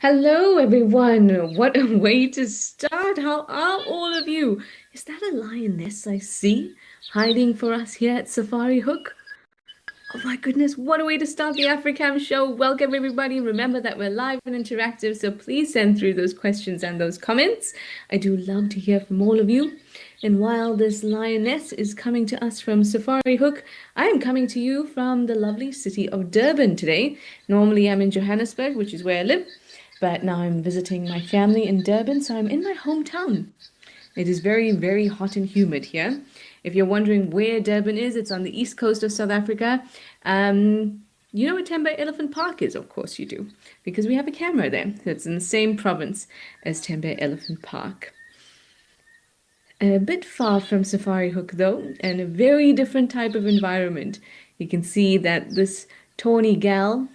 Hello, everyone. What a way to start. How are all of you? Is that a lioness I see hiding for us here at Safari Hook? Oh my goodness, what a way to start the Africam show. Welcome, everybody. Remember that we're live and interactive, so please send through those questions and those comments. I do love to hear from all of you. And while this lioness is coming to us from Safari Hook, I am coming to you from the lovely city of Durban today. Normally, I'm in Johannesburg, which is where I live. But now I'm visiting my family in Durban, so I'm in my hometown. It is very, very hot and humid here. If you're wondering where Durban is, it's on the east coast of South Africa. You know where Tembe Elephant Park is? Of course you do, because we have a camera there. It's in the same province as Tembe Elephant Park. A bit far from Safari Hook, though, and a very different type of environment. You can see that this tawny gal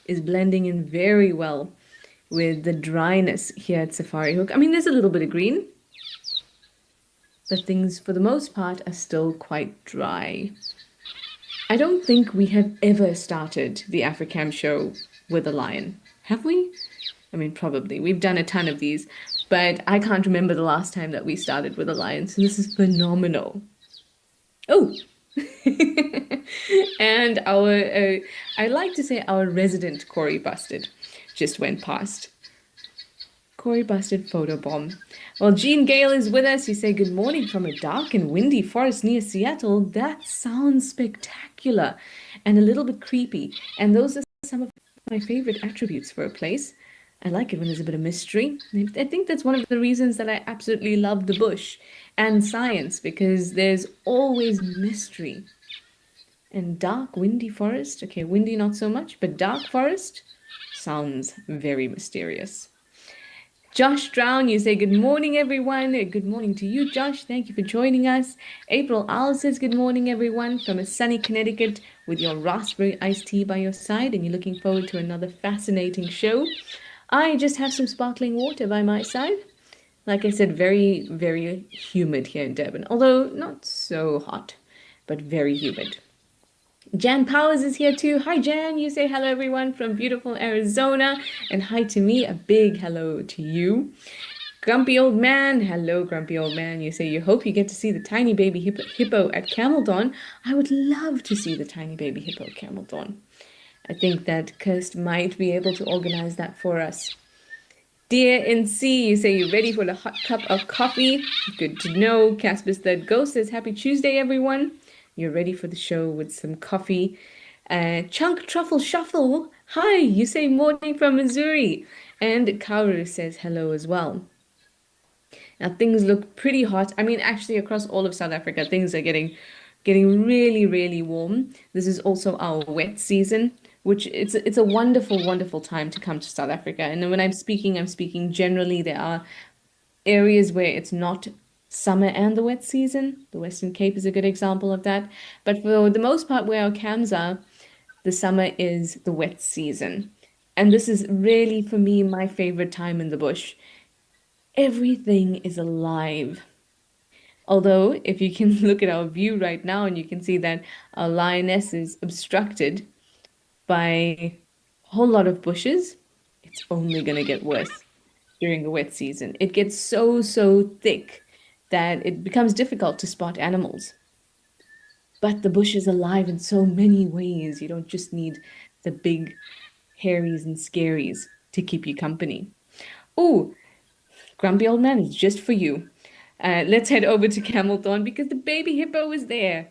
is blending in very well with the dryness here at Safari Hook. I mean, there's a little bit of green, but things for the most part are still quite dry. I don't think we have ever started the Africam show with a lion, have we? I mean, probably. We've done a ton of these, but I can't remember the last time that we started with a lion, so this is phenomenal. Oh! And I like to say our resident Corey Busted just went past. Corey busted photobomb. Well, Jean Gale is with us. You say good morning from a dark and windy forest near Seattle. That sounds spectacular and a little bit creepy. And those are some of my favorite attributes for a place. I like it when there's a bit of mystery. I think that's one of the reasons that I absolutely love the bush and science because there's always mystery. And dark, windy forest. Okay, windy not so much, but dark forest sounds very mysterious. Josh Drown, you say good morning, everyone. Good morning to you, Josh. Thank you for joining us. April Owl says good morning, everyone, from a sunny Connecticut with your raspberry iced tea by your side, and you're looking forward to another fascinating show. I just have some sparkling water by my side. Like I said, very, very humid here in Durban, although not so hot, but very humid. Jan Powers is here too. Hi, Jan. You say hello, everyone, from beautiful Arizona. And hi to me. A big hello to you. Grumpy Old Man. Hello, Grumpy Old Man. You say you hope you get to see the tiny baby hippo at Camel Dawn. I would love to see the tiny baby hippo at Camel Dawn. I think that Kirst might be able to organize that for us. Dear NC, you say you're ready for the hot cup of coffee. Good to know. Casper's Third Ghost says happy Tuesday, everyone. You're ready for the show with some coffee. Chunk Truffle Shuffle. Hi, you say morning from Missouri. And Kauru says hello as well. Now things look pretty hot. I mean, actually across all of South Africa, things are getting really, really warm. This is also our wet season, which it's a wonderful, wonderful time to come to South Africa. And when I'm speaking generally. There are areas where it's not summer and the wet season. The Western Cape is a good example of that. But for the most part, where our cams are, the summer is the wet season. And this is really, for me, my favorite time in the bush. Everything is alive. Although, if you can look at our view right now and you can see that our lioness is obstructed by a whole lot of bushes, it's only going to get worse during the wet season. It gets so, so thick that it becomes difficult to spot animals. But the bush is alive in so many ways. You don't just need the big hairies and scaries to keep you company. Oh, Grumpy Old Man is just for you. Let's head over to Camel Thorn because the baby hippo is there.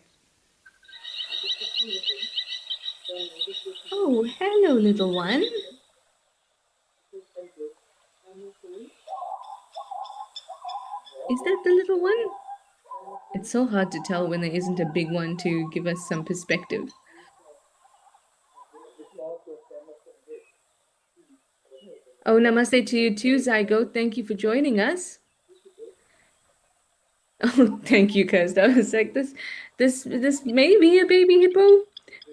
Oh, hello, little one. Is that the little one? It's so hard to tell when there isn't a big one to give us some perspective. Oh, namaste to you too, Zygo. Thank you for joining us. Oh, thank you, Kirst. I was like, this may be a baby hippo,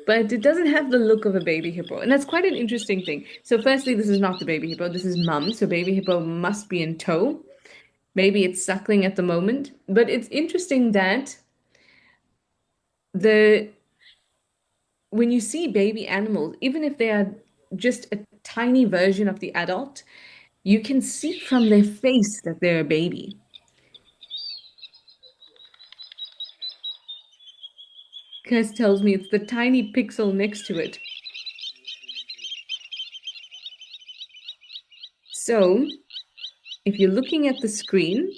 but it doesn't have the look of a baby hippo. And that's quite an interesting thing. So firstly, this is not the baby hippo. This is mum. So baby hippo must be in tow. Maybe it's suckling at the moment. But it's interesting that the when you see baby animals, even if they are just a tiny version of the adult, you can see from their face that they're a baby. Kirst tells me it's the tiny pixel next to it. So if you're looking at the screen,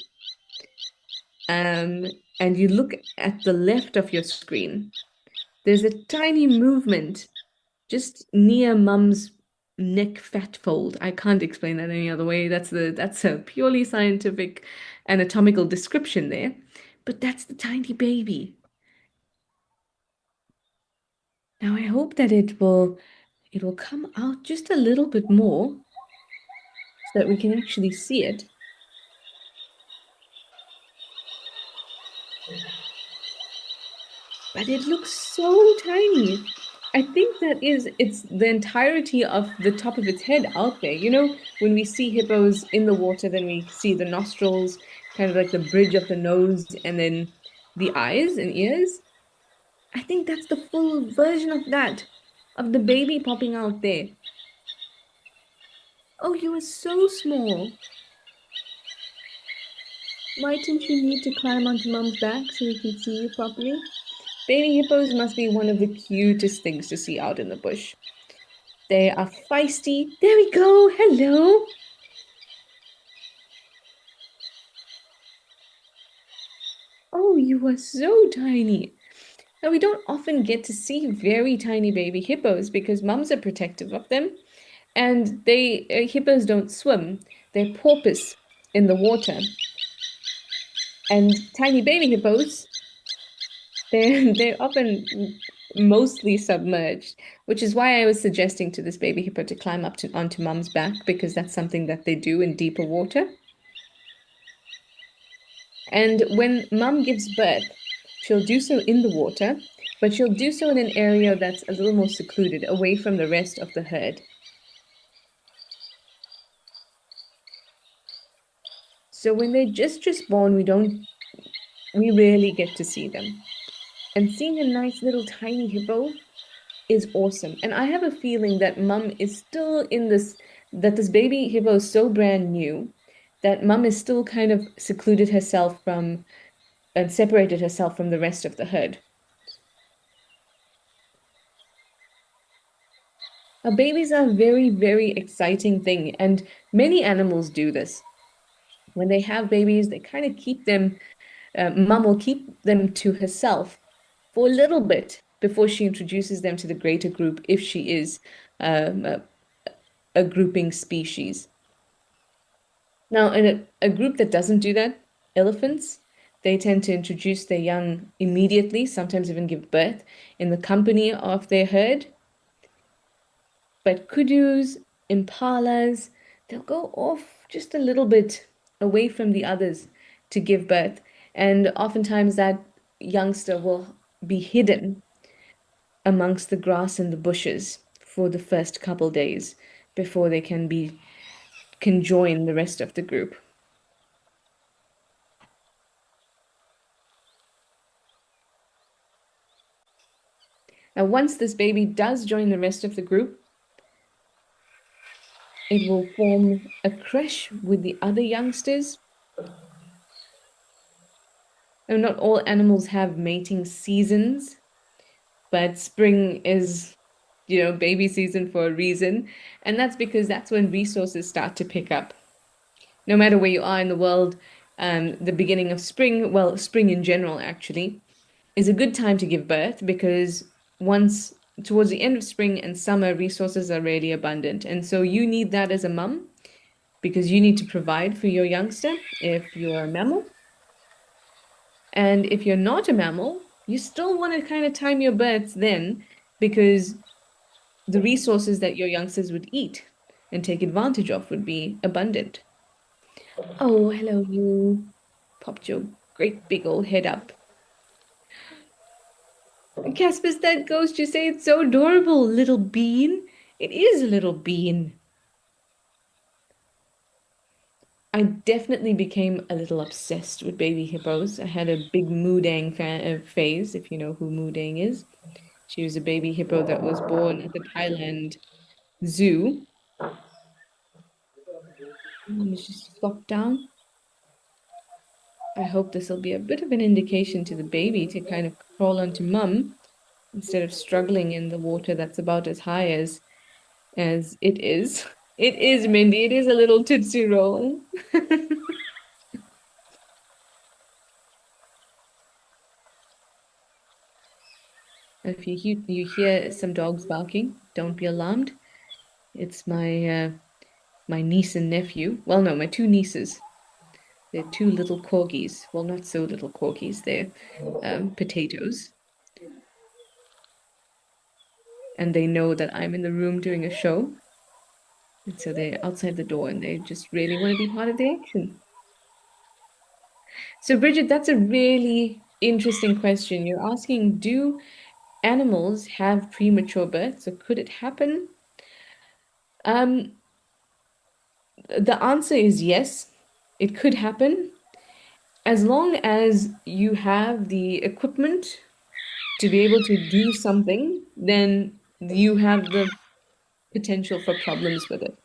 and you look at the left of your screen, there's a tiny movement just near mum's neck fat fold. I can't explain that any other way. That's a purely scientific anatomical description there. But that's the tiny baby. Now I hope that it will come out just a little bit more so that we can actually see it. But it looks so tiny. I think it's the entirety of the top of its head out there. You know, when we see hippos in the water, then we see the nostrils, kind of like the bridge of the nose, and then the eyes and ears. I think that's the full version of that, of the baby popping out there. Oh, you are so small. Mightn't you need to climb onto Mum's back so we can see you properly? Baby hippos must be one of the cutest things to see out in the bush. They are feisty. There we go. Hello. Oh, you are so tiny. Now, we don't often get to see very tiny baby hippos because mums are protective of them. And hippos don't swim. They porpoise in the water. And tiny baby hippos, they're often mostly submerged, which is why I was suggesting to this baby hippo to climb up onto mum's back because that's something that they do in deeper water. And when mum gives birth, she'll do so in the water, but she'll do so in an area that's a little more secluded, away from the rest of the herd. So when they're just born, we rarely get to see them. And seeing a nice little tiny hippo is awesome. And I have a feeling that mum is still that this baby hippo is so brand new that mum is still kind of secluded herself from and separated herself from the rest of the herd. Babies are a very, very exciting thing, and many animals do this. When they have babies, they kind of keep them, mum will keep them to herself for a little bit before she introduces them to the greater group if she is um, a, a grouping species. Now, in a group that doesn't do that, elephants, they tend to introduce their young immediately, sometimes even give birth in the company of their herd. But kudus, impalas, they'll go off just a little bit away from the others to give birth. And oftentimes that youngster will be hidden amongst the grass and the bushes for the first couple days before they can join the rest of the group. Now, once this baby does join the rest of the group, it will form a creche with the other youngsters. Now, not all animals have mating seasons, but spring is, baby season for a reason. And that's because that's when resources start to pick up. No matter where you are in the world, the beginning of spring, well, spring in general, actually, is a good time to give birth because once towards the end of spring and summer, resources are really abundant. And so you need that as a mum because you need to provide for your youngster if you're a mammal. And if you're not a mammal, you still want to kind of time your births then because the resources that your youngsters would eat and take advantage of would be abundant. Oh, hello, you popped your great big old head up. Casper's that ghost, you say it's so adorable, little bean. It is a little bean. I definitely became a little obsessed with baby hippos. I had a big Moodang phase, if you know who Moodang is. She was a baby hippo that was born at the Thailand Zoo. And she's flopped down. I hope this will be a bit of an indication to the baby to kind of crawl onto mum instead of struggling in the water that's about as high as it is. It is, Mindy. It is a little Tootsie Roll. If you hear some dogs barking, don't be alarmed. It's my niece and nephew. Well, no, my two nieces. They're two little corgis. Well, not so little corgis. They're potatoes. And they know that I'm in the room doing a show. And so they're outside the door and they just really want to be part of the action. So, Bridget, that's a really interesting question. You're asking, do animals have premature births, or could it happen? Um, the answer is yes, it could happen. As long as you have the equipment to be able to do something, then you have the potential for problems with it.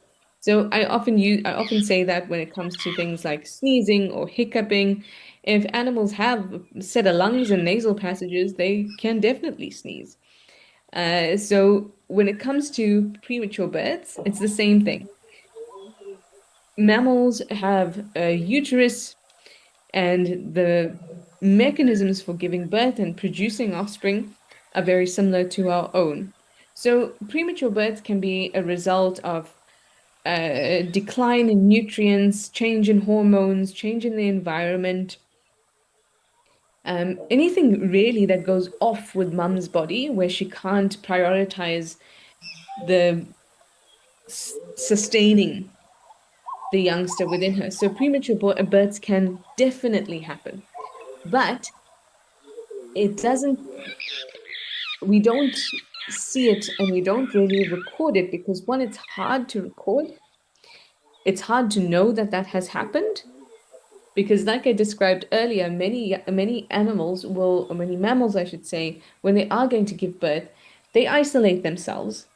So I often say that when it comes to things like sneezing or hiccuping, if animals have a set of lungs and nasal passages, they can definitely sneeze. So when it comes to premature births, it's the same thing. Mammals have a uterus and the mechanisms for giving birth and producing offspring are very similar to our own. So, premature birth can be a result of decline in nutrients, change in hormones, change in the environment, anything really that goes off with mum's body where she can't prioritize the sustaining the youngster within her. So premature births can definitely happen, but it doesn't, we don't see it and we don't really record it because one, it's hard to record. It's hard to know that that has happened because, like I described earlier, many animals will, or many mammals, I should say, when they are going to give birth, they isolate themselves.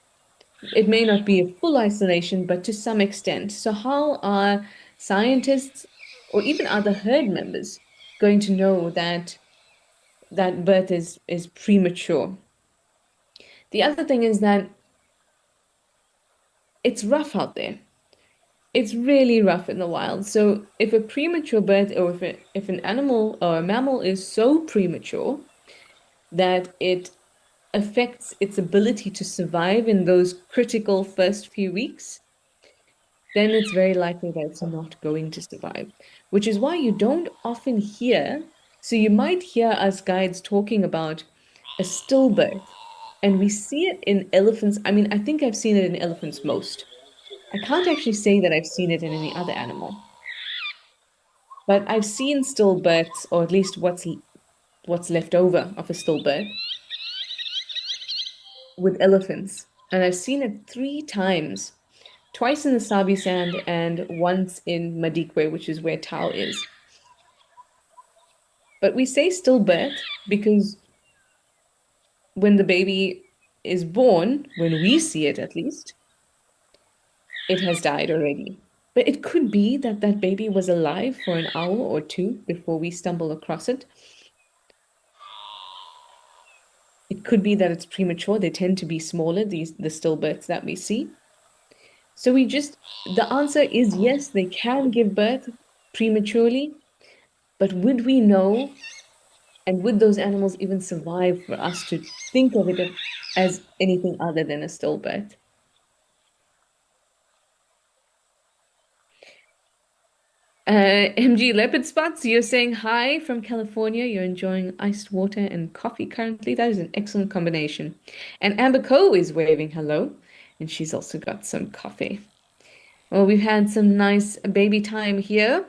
It may not be a full isolation, but to some extent. So how are scientists or even other herd members going to know that that birth is premature? The other thing is that it's rough out there. It's really rough in the wild. So if a premature birth or if an animal or a mammal is so premature that it affects its ability to survive in those critical first few weeks, then it's very likely that it's not going to survive, which is why you don't often hear. So you might hear us guides talking about a stillbirth, and we see it in elephants. I mean, I think I've seen it in elephants most. I can't actually say that I've seen it in any other animal, but I've seen stillbirths, or at least what's left over of a stillbirth with elephants, and I've seen it 3 times. Twice in the Sabi Sand and once in Madikwe, which is where Tao is. But we say stillbirth because when the baby is born, when we see it at least, it has died already. But it could be that that baby was alive for an hour or two before we stumble across it. It could be that it's premature. They tend to be smaller, the stillbirths that we see. So the answer is yes, they can give birth prematurely, but would we know, and would those animals even survive for us to think of it as anything other than a stillbirth? MG Leopard Spots, you're saying hi from California. You're enjoying iced water and coffee currently. That is an excellent combination. And Amber Co is waving hello, and she's also got some coffee. Well, we've had some nice baby time here,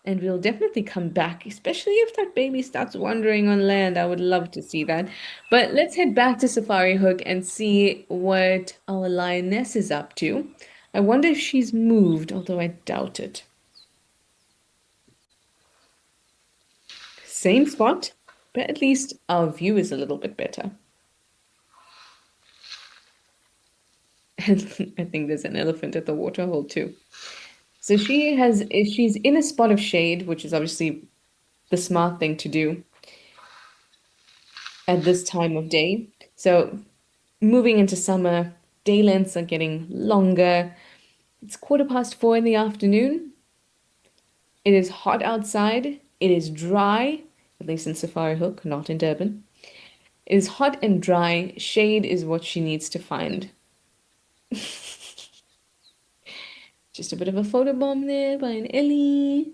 and we'll definitely come back, especially if that baby starts wandering on land. I would love to see that. But let's head back to Safari Hook and see what our lioness is up to. I wonder if she's moved, although I doubt it. Same spot, but at least our view is a little bit better. And I think there's an elephant at the waterhole too. So she's in a spot of shade, which is obviously the smart thing to do at this time of day. So moving into summer, day lengths are getting longer. It's 4:15 in the afternoon. It is hot outside. It is dry, at least in Safari Hook, not in Durban. It is hot and dry. Shade is what she needs to find. Just a bit of a photo bomb there by an Ellie.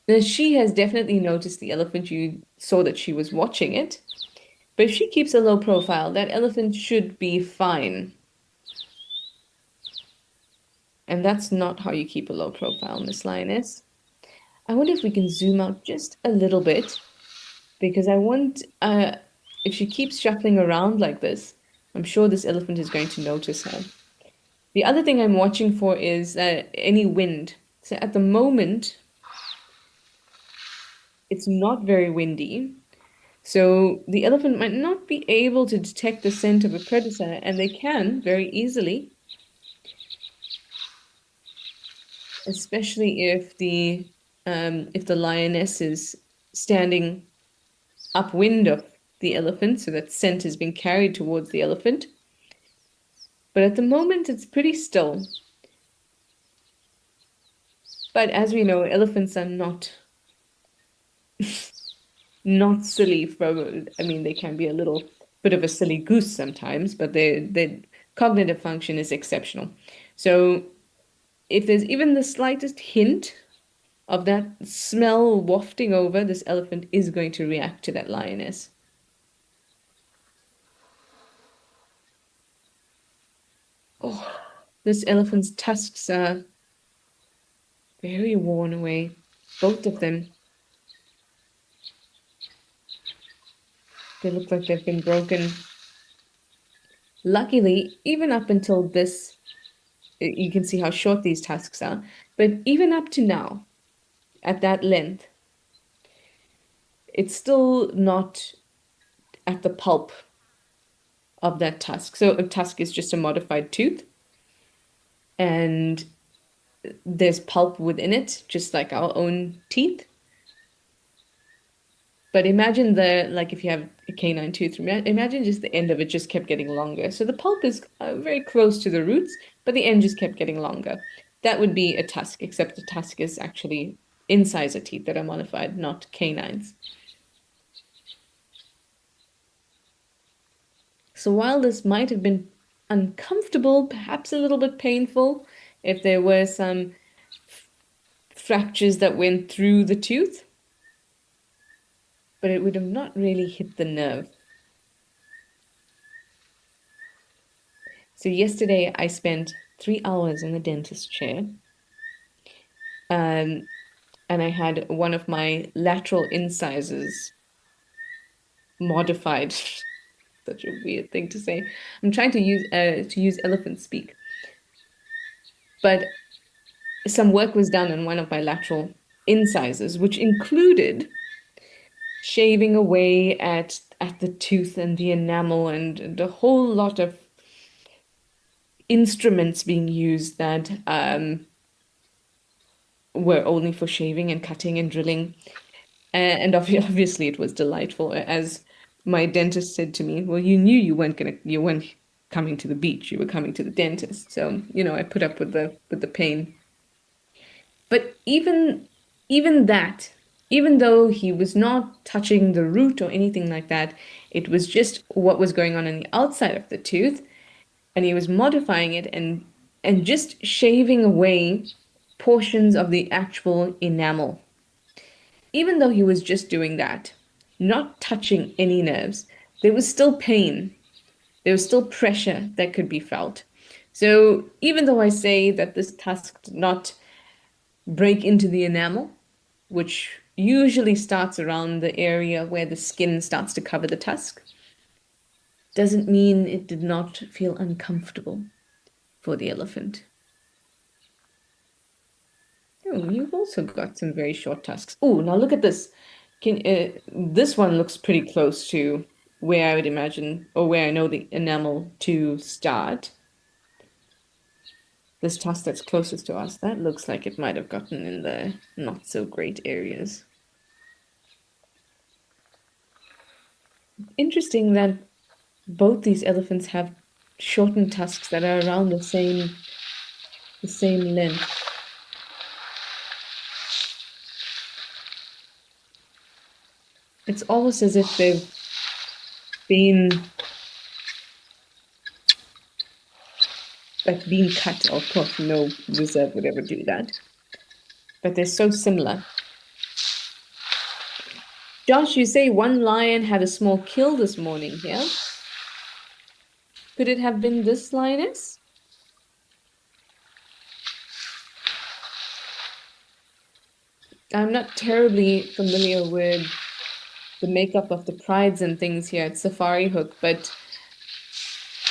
Now, she has definitely noticed the elephant. You saw that she was watching it. But if she keeps a low profile, that elephant should be fine. And that's not how you keep a low profile, Miss Lioness. I wonder if we can zoom out just a little bit, because I want, if she keeps shuffling around like this, I'm sure this elephant is going to notice her. The other thing I'm watching for is any wind. So at the moment, it's not very windy. So the elephant might not be able to detect the scent of a predator, and they can very easily, especially if the lioness is standing upwind of the elephant, so that scent is being carried towards the elephant. But at the moment, it's pretty still. But as we know, elephants are not Not silly for, I mean, they can be a little bit of a silly goose sometimes, but their cognitive function is exceptional. So if there's even the slightest hint of that smell wafting over, this elephant is going to react to that lioness. Oh, this elephant's tusks are very worn away, both of them. They look like they've been broken. Luckily, even up until this, you can see how short these tusks are, but even up to now, at that length, it's still not at the pulp of that tusk. So a tusk is just a modified tooth, and there's pulp within it, just like our own teeth. But imagine like if you have a canine tooth, imagine just the end of it just kept getting longer. So the pulp is very close to the roots, but the end just kept getting longer. That would be a tusk, except the tusk is actually incisor teeth that are modified, not canines. So while this might have been uncomfortable, perhaps a little bit painful, if there were some fractures that went through the tooth, but it would have not really hit the nerve. So yesterday I spent 3 hours in the dentist chair, and I had one of my lateral incisors modified. Such a weird thing to say. I'm trying to use elephant speak, but some work was done on one of my lateral incisors, which included shaving away at the tooth and the enamel and a whole lot of instruments being used that were only for shaving and cutting and drilling. And obviously it was delightful. As my dentist said to me, well, you knew you weren't coming to the beach, you were coming to the dentist. So, I put up with the pain. But even that, even though he was not touching the root or anything like that, it was just what was going on the outside of the tooth, and he was modifying it and just shaving away portions of the actual enamel. Even though he was just doing that, not touching any nerves, there was still pain. There was still pressure that could be felt. So even though I say that this tusk did not break into the enamel, which usually starts around the area where the skin starts to cover the tusk, doesn't mean it did not feel uncomfortable for the elephant. Oh, you've also got some very short tusks. Oh, now look at this. This one looks pretty close to where I would imagine, or where I know the enamel to start. This tusk that's closest to us, that looks like it might have gotten in the not so great areas. Interesting that both these elephants have shortened tusks that are around the same length. It's almost as if they've been like being cut. Of course, no reserve would ever do that. But they're so similar. Josh, you say one lion had a small kill this morning here. Could it have been this lioness? I'm not terribly familiar with the makeup of the prides and things here at Safari Hook, but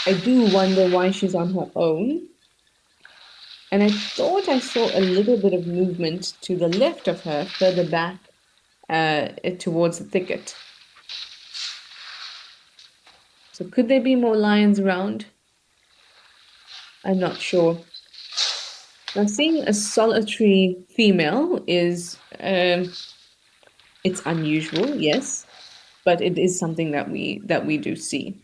I do wonder why she's on her own. And I thought I saw a little bit of movement to the left of her, further back towards the thicket. So could there be more lions around? I'm not sure. Now, seeing a solitary female is it's unusual, yes, but it is something that we do see.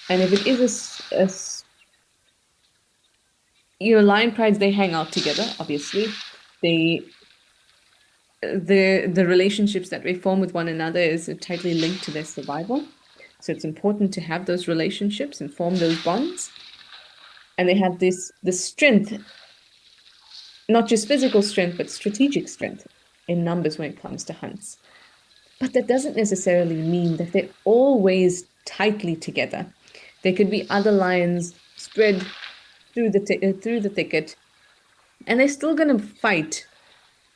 And if it is lion prides, they hang out together, obviously. They the relationships that they form with one another is tightly linked to their survival. So it's important to have those relationships and form those bonds. And they have this strength, not just physical strength, but strategic strength in numbers when it comes to hunts. But that doesn't necessarily mean that they're always tightly together. There could be other lions spread through the thicket, and they're still going to fight,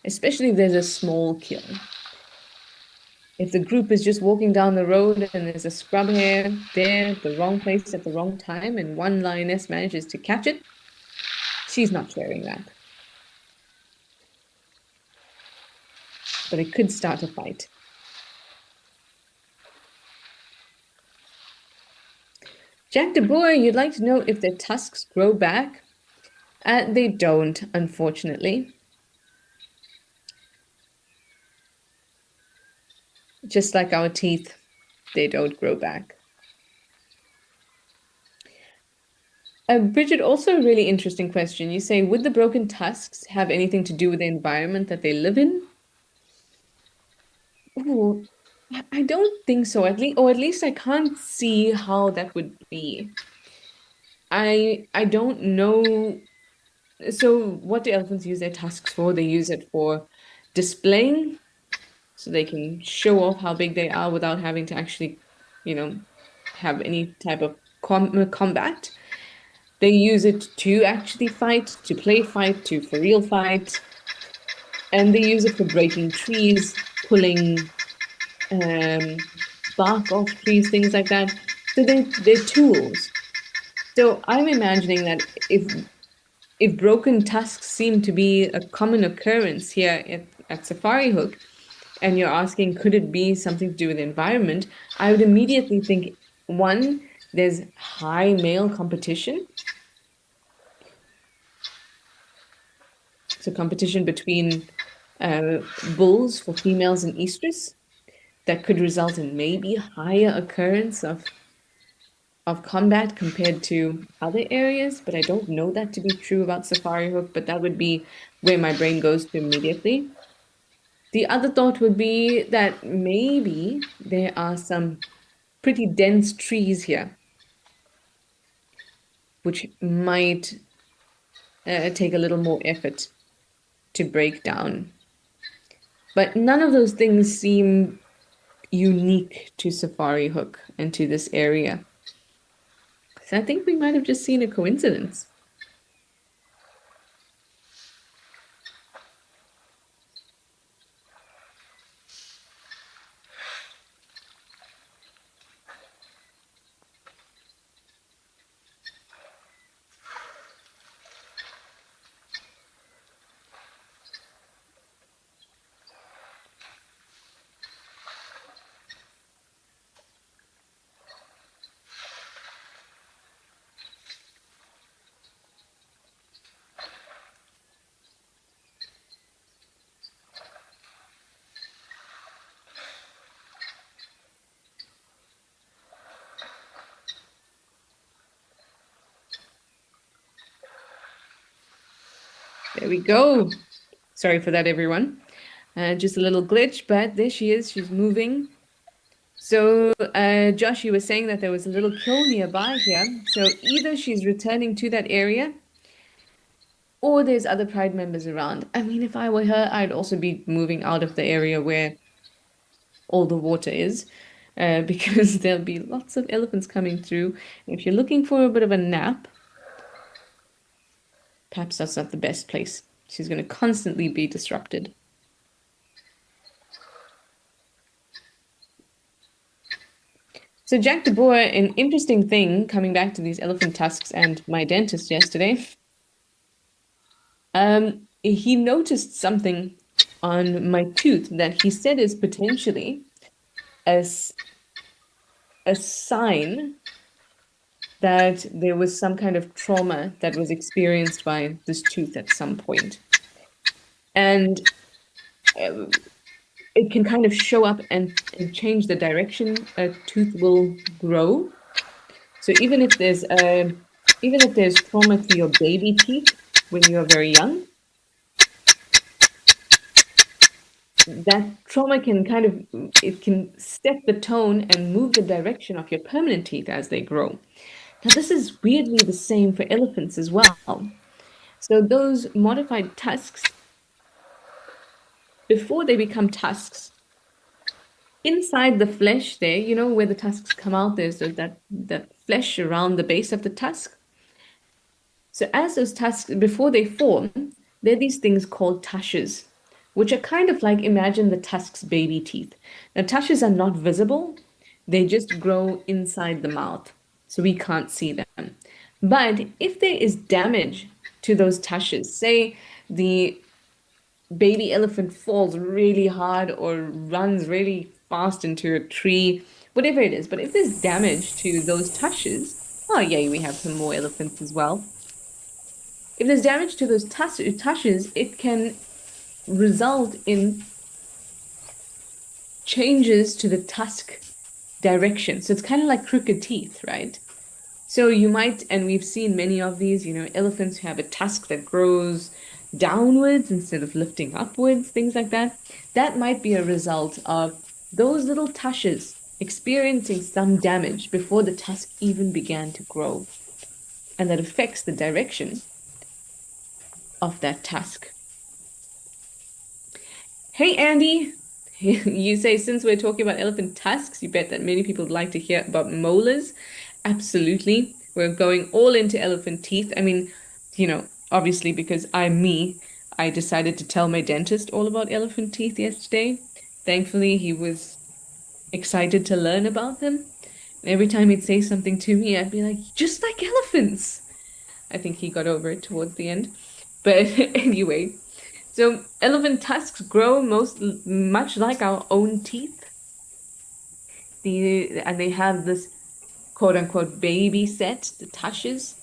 especially if there's a small kill. If the group is just walking down the road and there's a scrub hare there, the wrong place at the wrong time, and one lioness manages to catch it, she's not sharing that. But it could start a fight. Jack de Boer, you'd like to know if their tusks grow back? They don't, unfortunately. Just like our teeth, they don't grow back. Bridget, also a really interesting question. You say, would the broken tusks have anything to do with the environment that they live in? Ooh, I don't think so. At least I can't see how that would be. I don't know. So what do elephants use their tusks for? They use it for displaying, so they can show off how big they are without having to actually, have any type of combat. They use it to actually fight, to play fight, to for real fight. And they use it for breaking trees, pulling bark off trees, things like that. So they're tools. So I'm imagining that if broken tusks seem to be a common occurrence here at Safari Hook, and you're asking, could it be something to do with the environment? I would immediately think, one, there's high male competition. So competition between bulls for females and estrus that could result in maybe higher occurrence of combat compared to other areas, but I don't know that to be true about Safari Hook, but that would be where my brain goes to immediately. The other thought would be that maybe there are some pretty dense trees here, which might take a little more effort to break down. But none of those things seem unique to Safari Hook and to this area. So I think we might have just seen a coincidence. There we go. Sorry for that, everyone. Just a little glitch, but there she is. She's moving. So, Josh, you were saying that there was a little kill nearby here. So either she's returning to that area or there's other Pride members around. I mean, if I were her, I'd also be moving out of the area where all the water is, because there'll be lots of elephants coming through. And if you're looking for a bit of a nap, perhaps that's not the best place. She's going to constantly be disrupted. So Jack de Boer, an interesting thing, coming back to these elephant tusks and my dentist yesterday, he noticed something on my tooth that he said is potentially as a sign that there was some kind of trauma that was experienced by this tooth at some point. And it can kind of show up and change the direction a tooth will grow. So even if there's trauma to your baby teeth when you're very young, that trauma can kind of it can set the tone and move the direction of your permanent teeth as they grow. Now, this is weirdly the same for elephants as well. So those modified tusks, before they become tusks, inside the flesh there, you know, where the tusks come out, there's that flesh around the base of the tusk. So as those tusks, before they form, there are these things called tushes, which are kind of like, imagine the tusk's baby teeth. Now, tushes are not visible. They just grow inside the mouth, so we can't see them. But if there is damage to those tushes, say the baby elephant falls really hard or runs really fast into a tree, whatever it is, but if there's damage to those tushes, oh, yay, we have some more elephants as well. If there's damage to those tushes, it can result in changes to the tusk direction. So it's kind of like crooked teeth, right? So you might, and we've seen many of these, you know, elephants who have a tusk that grows downwards instead of lifting upwards, things like that. That might be a result of those little tushes experiencing some damage before the tusk even began to grow. And that affects the direction of that tusk. Hey, Andy. You say, since we're talking about elephant tusks, you bet that many people would like to hear about molars. Absolutely. We're going all into elephant teeth. I mean, you know, obviously because I'm me, I decided to tell my dentist all about elephant teeth yesterday. Thankfully, he was excited to learn about them. And every time he'd say something to me, I'd be like, just like elephants. I think he got over it towards the end. But anyway, so elephant tusks grow much like our own teeth. And they have this quote unquote baby set, the tushes,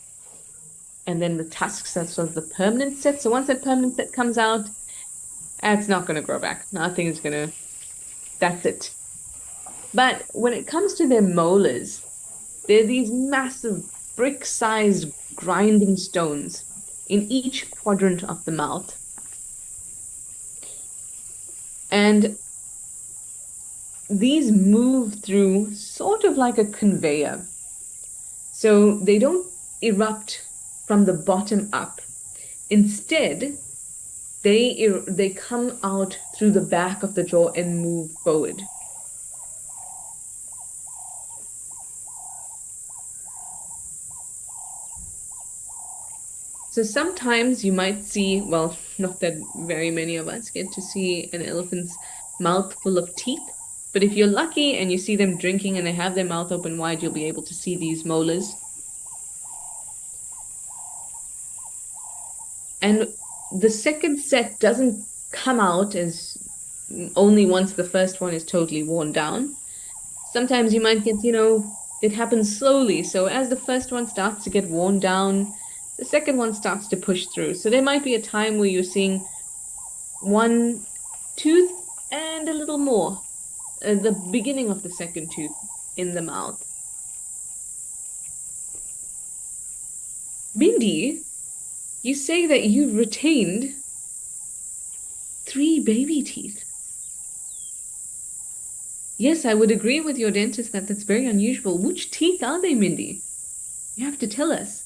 and then the tusks are sort of the permanent set. So once that permanent set comes out, it's not going to grow back. Nothing is going to, that's it. But when it comes to their molars, they're these massive brick-sized grinding stones in each quadrant of the mouth. And these move through sort of like a conveyor. So they don't erupt from the bottom up. Instead, they come out through the back of the jaw and move forward. So sometimes you might see, well, not that very many of us get to see an elephant's mouth full of teeth, but if you're lucky and you see them drinking and they have their mouth open wide, you'll be able to see these molars. And the second set doesn't come out as only once the first one is totally worn down. Sometimes you might get, you know, it happens slowly. So as the first one starts to get worn down, the second one starts to push through. So there might be a time where you're seeing one tooth and a little more, the beginning of the second tooth in the mouth. Bindi, you say that you've retained 3 baby teeth. Yes, I would agree with your dentist that that's very unusual. Which teeth are they, Mindy? You have to tell us.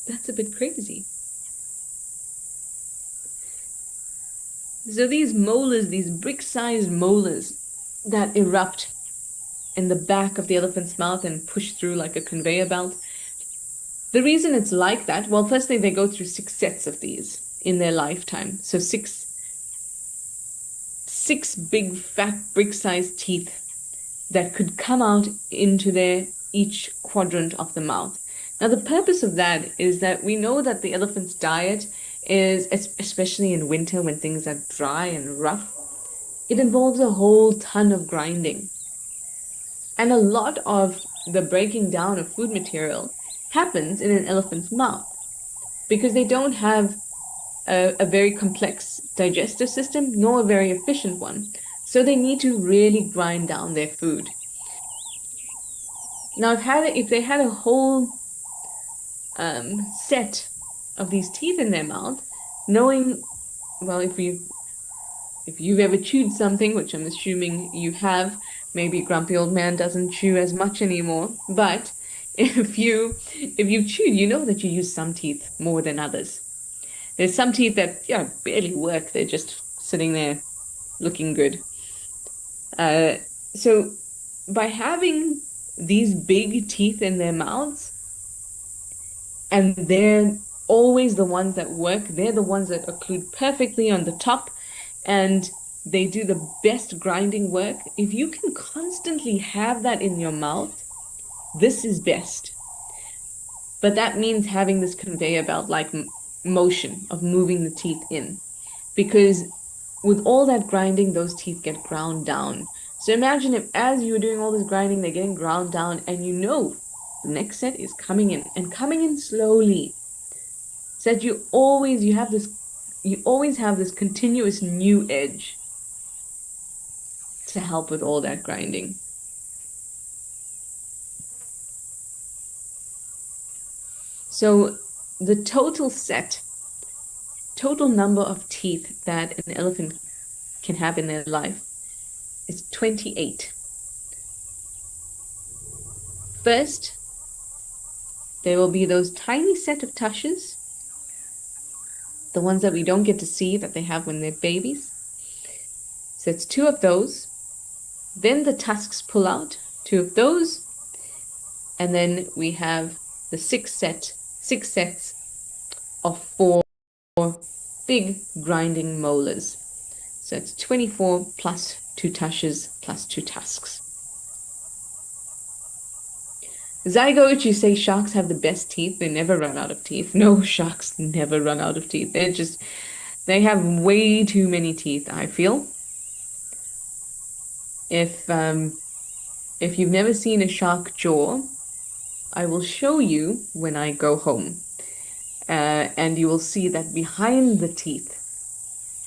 That's a bit crazy. So these molars, these brick-sized molars that erupt in the back of the elephant's mouth and push through like a conveyor belt. The reason it's like that, well, firstly, they go through 6 sets of these in their lifetime. So six big, fat, brick-sized teeth that could come out into their each quadrant of the mouth. Now, the purpose of that is that we know that the elephant's diet is, especially in winter when things are dry and rough, it involves a whole ton of grinding. And a lot of the breaking down of food material happens in an elephant's mouth because they don't have a very complex digestive system, nor a very efficient one. So they need to really grind down their food. Now, if they had a whole set of these teeth in their mouth, knowing, well, if you've ever chewed something, which I'm assuming you have, maybe Grumpy Old Man doesn't chew as much anymore, but if you've chewed, you know that you use some teeth more than others. There's some teeth that, yeah, barely work. They're just sitting there looking good. Uh, so by having these big teeth in their mouths, and they're always the ones that work, they're the ones that occlude perfectly on the top, and they do the best grinding work. If you can constantly have that in your mouth, this is best. But that means having this conveyor belt like motion of moving the teeth in. Because with all that grinding, those teeth get ground down. So imagine if as you're doing all this grinding, they're getting ground down, and you know the next set is coming in and coming in slowly. So that you always have this continuous new edge to help with all that grinding. So the total number of teeth that an elephant can have in their life is 28. First, there will be those tiny set of tushes, the ones that we don't get to see that they have when they're babies. So it's two of those. Then the tusks pull out, two of those. And then we have the six sets of four big grinding molars. So it's 24 plus two tushes plus two tusks. Zygote, you say sharks have the best teeth. They never run out of teeth. No, sharks never run out of teeth. They have way too many teeth, I feel. If you've never seen a shark jaw, I will show you when I go home. And you will see that behind the teeth,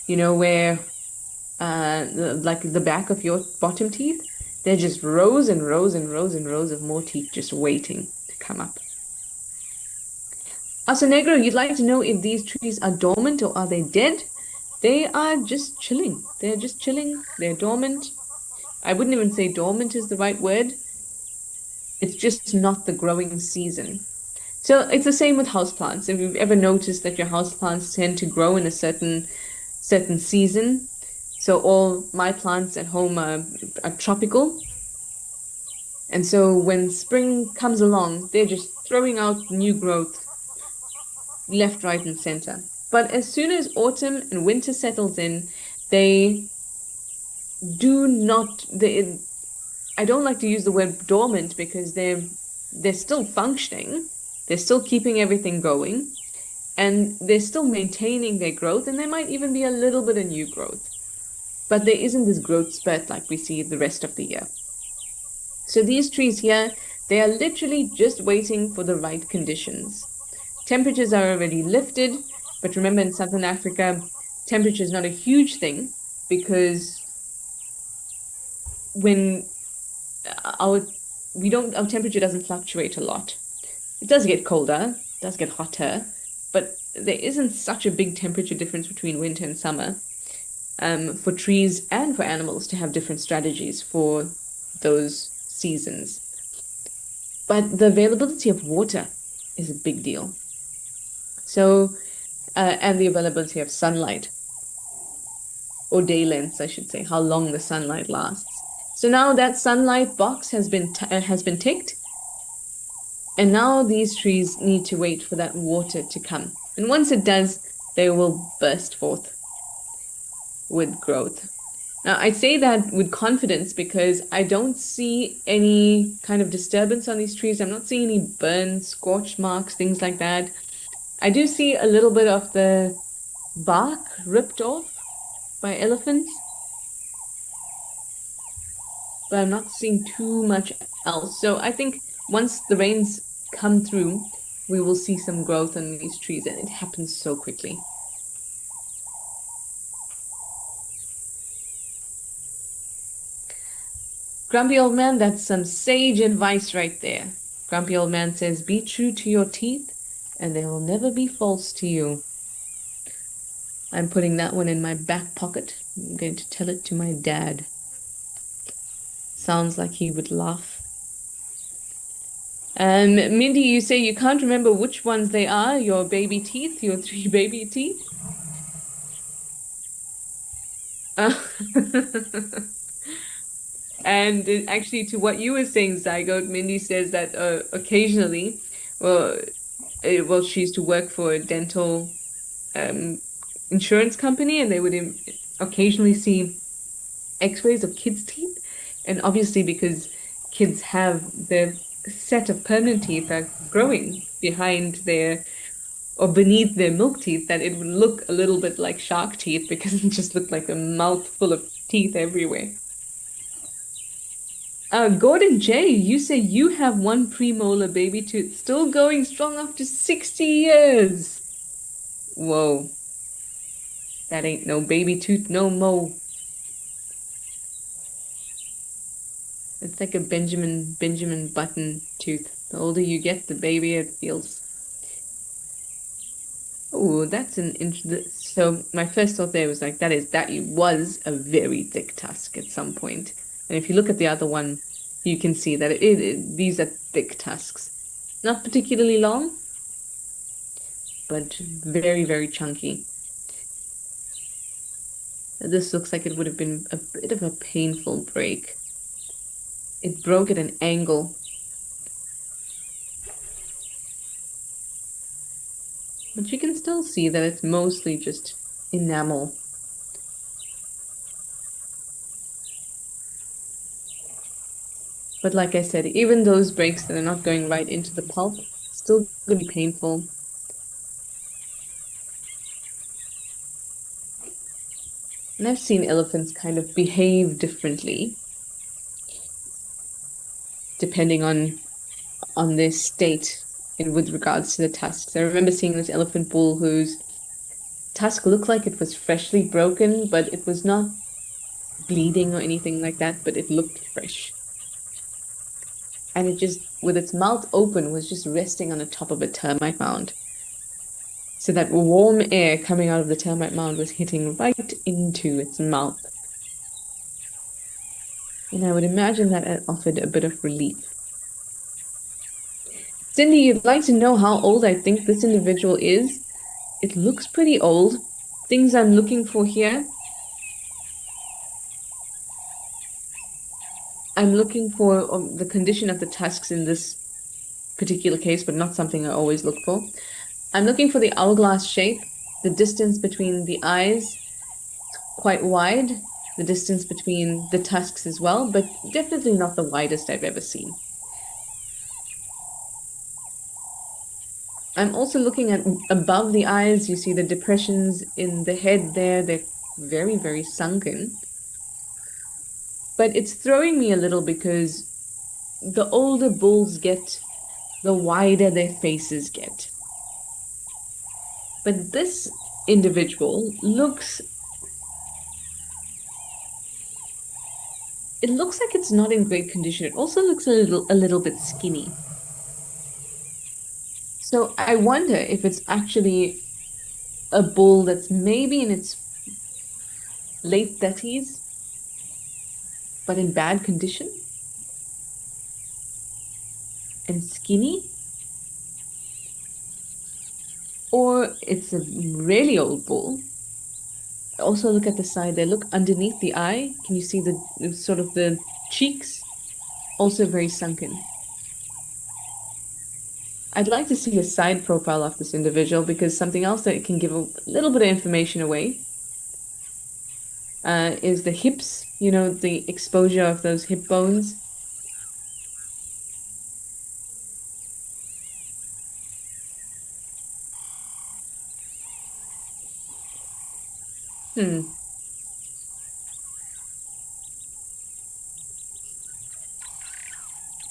you know, where like the back of your bottom teeth, they're just rows and rows and rows and rows of more teeth just waiting to come up. Asa Negro, you'd like to know if these trees are dormant or are they dead? They are just chilling. They're just chilling. They're dormant. I wouldn't even say dormant is the right word. It's just not the growing season. So it's the same with houseplants. If you've ever noticed that your houseplants tend to grow in a certain season, so all my plants at home are tropical. And so when spring comes along, they're just throwing out new growth left, right, and center. But as soon as autumn and winter settles in, they do not, I don't like to use the word dormant because they're still functioning. They're still keeping everything going. And they're still maintaining their growth, and there might even be a little bit of new growth. But there isn't this growth spurt like we see the rest of the year. So these trees here, they are literally just waiting for the right conditions. Temperatures are already lifted, but remember in Southern Africa, temperature is not a huge thing because when our temperature doesn't fluctuate a lot. It does get colder, it does get hotter, but there isn't such a big temperature difference between winter and summer. For trees and for animals to have different strategies for those seasons. But the availability of water is a big deal. So, and the availability of sunlight, or day lengths, I should say, how long the sunlight lasts. So now that sunlight box has been ticked, and now these trees need to wait for that water to come. And once it does, they will burst forth with growth. Now, I say that with confidence because I don't see any kind of disturbance on these trees. I'm not seeing any burns, scorch marks, things like that. I do see a little bit of the bark ripped off by elephants, but I'm not seeing too much else. So I think once the rains come through, we will see some growth on these trees, and it happens so quickly. Grumpy Old Man, that's some sage advice right there. Grumpy Old Man says, be true to your teeth, and they will never be false to you. I'm putting that one in my back pocket. I'm going to tell it to my dad. Sounds like he would laugh. Mindy, you say you can't remember which ones they are, your baby teeth, your three baby teeth? Uh, and actually, to what you were saying, Zygote, Mindy says that occasionally, well, she used to work for a dental um, insurance company, and they would occasionally see X-rays of kids' teeth. And obviously, because kids have their set of permanent teeth are growing behind their or beneath their milk teeth, that it would look a little bit like shark teeth because it just looked like a mouthful of teeth everywhere. Gordon J, you say you have one premolar baby tooth still going strong after 60 years. Whoa, that ain't no baby tooth no more. It's like a Benjamin Button tooth. The older you get, the babier it feels. Oh, that's an interesting. So my first thought there was like that was a very thick tusk at some point. And if you look at the other one, you can see that these are thick tusks. Not particularly long, but very, very chunky. This looks like it would have been a bit of a painful break. It broke at an angle, but you can still see that it's mostly just enamel. But like I said, even those breaks that are not going right into the pulp, still gonna be painful. And I've seen elephants kind of behave differently depending on their state in with regards to the tusks. I remember seeing this elephant bull whose tusk looked like it was freshly broken, but it was not bleeding or anything like that, but it looked fresh. And it just, with its mouth open, was just resting on the top of a termite mound. So that warm air coming out of the termite mound was hitting right into its mouth. And I would imagine that it offered a bit of relief. Cindy, you'd like to know how old I think this individual is? It looks pretty old. Things I'm looking for here. I'm looking for the condition of the tusks in this particular case, but not something I always look for. I'm looking for the hourglass shape, the distance between the eyes, quite wide, the distance between the tusks as well, but definitely not the widest I've ever seen. I'm also looking at above the eyes. You see the depressions in the head there. They're very, very sunken. But it's throwing me a little because the older bulls get, the wider their faces get. But this individual looks, it looks like it's not in great condition. It also looks a little bit skinny. So I wonder if it's actually a bull that's maybe in its late 30s, but in bad condition and skinny. Or it's a really old bull. Also look at the side there. Look underneath the eye. Can you see the sort of the cheeks? Also very sunken. I'd like to see a side profile of this individual because something else that can give a little bit of information away is the hips, the exposure of those hip bones. Hmm.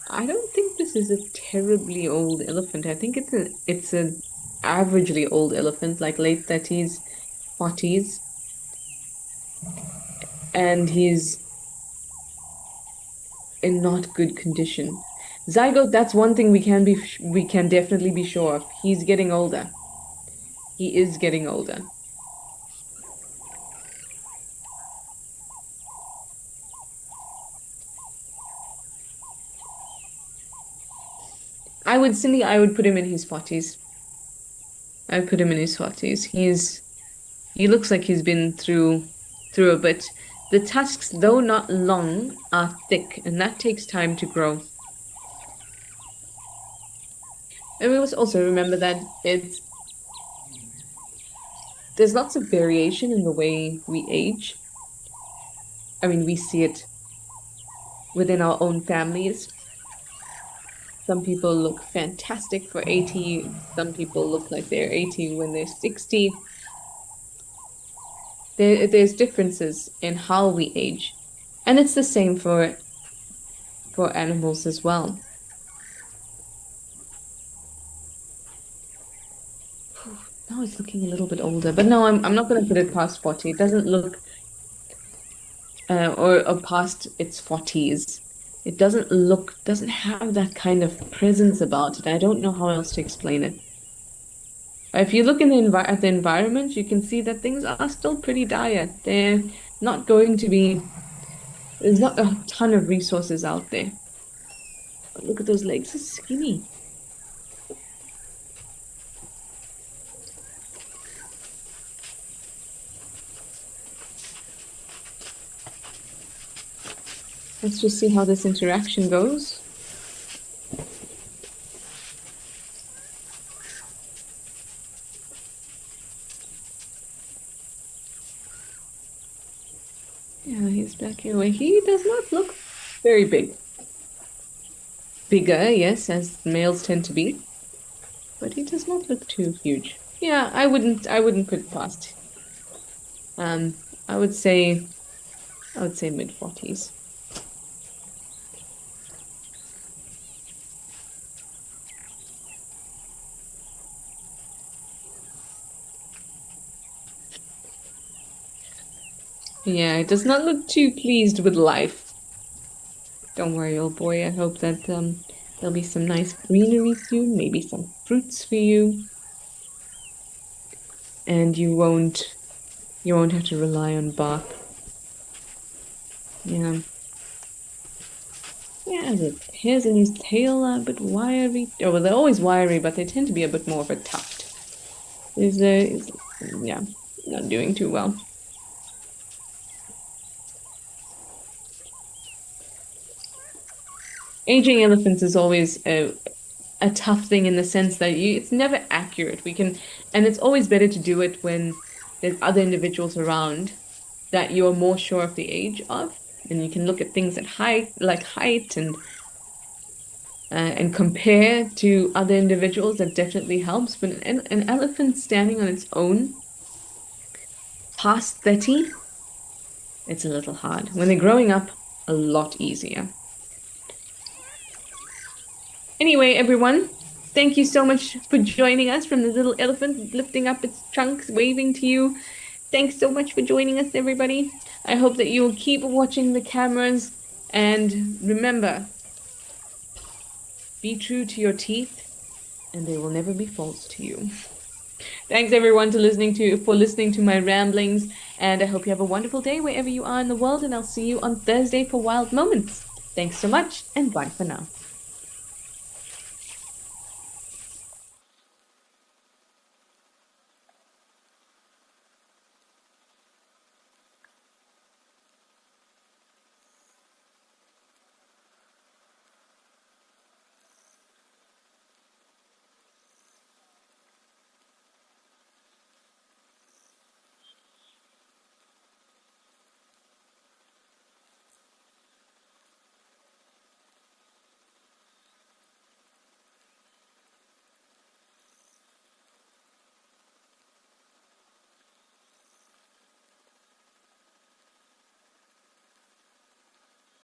I don't think this is a terribly old elephant. I think it's an averagely old elephant, like late 30s, 40s. And he's in not good condition. Zygote, that's one thing we can definitely be sure of. He's getting older. He is getting older. Cindy, I would put him in his 40s. I would put him in his 40s. He looks like he's been through a bit. The tusks, though not long, are thick, and that takes time to grow. And we must also remember that there's lots of variation in the way we age. I mean, we see it within our own families. Some people look fantastic for 80. Some people look like they're 80 when they're 60. There's differences in how we age. And it's the same for animals as well. Now it's looking a little bit older, but no, I'm not going to put it past 40. It doesn't look or past its 40s. It doesn't have that kind of presence about it. I don't know how else to explain it. If you look in at the environment, you can see that things are still pretty dire. They're not going to be, there's not a ton of resources out there. But look at those legs, it's skinny. Let's just see how this interaction goes. Yeah, he's back here. He does not look very big. Bigger, yes, as males tend to be. But he does not look too huge. Yeah, I wouldn't put it past. I would say mid-40s. Yeah, it does not look too pleased with life. Don't worry, old boy. I hope that there'll be some nice greenery soon, maybe some fruits for you. And you won't have to rely on bark. Yeah. Yeah, the hairs in his tail are a bit wiry. Oh, well, they're always wiry, but they tend to be a bit more of a tuft. Yeah, not doing too well. Aging elephants is always a tough thing in the sense that it's never accurate. And it's always better to do it when there's other individuals around that you're more sure of the age of, and you can look at things at height and compare to other individuals. That definitely helps. But an elephant standing on its own past 30, it's a little hard. When they're growing up, a lot easier. Anyway, everyone, thank you so much for joining us from the little elephant lifting up its trunk, waving to you. Thanks so much for joining us, everybody. I hope that you'll keep watching the cameras, and remember, be true to your teeth, and they will never be false to you. Thanks, everyone, for listening to my ramblings, and I hope you have a wonderful day wherever you are in the world, and I'll see you on Thursday for Wild Moments. Thanks so much, and bye for now.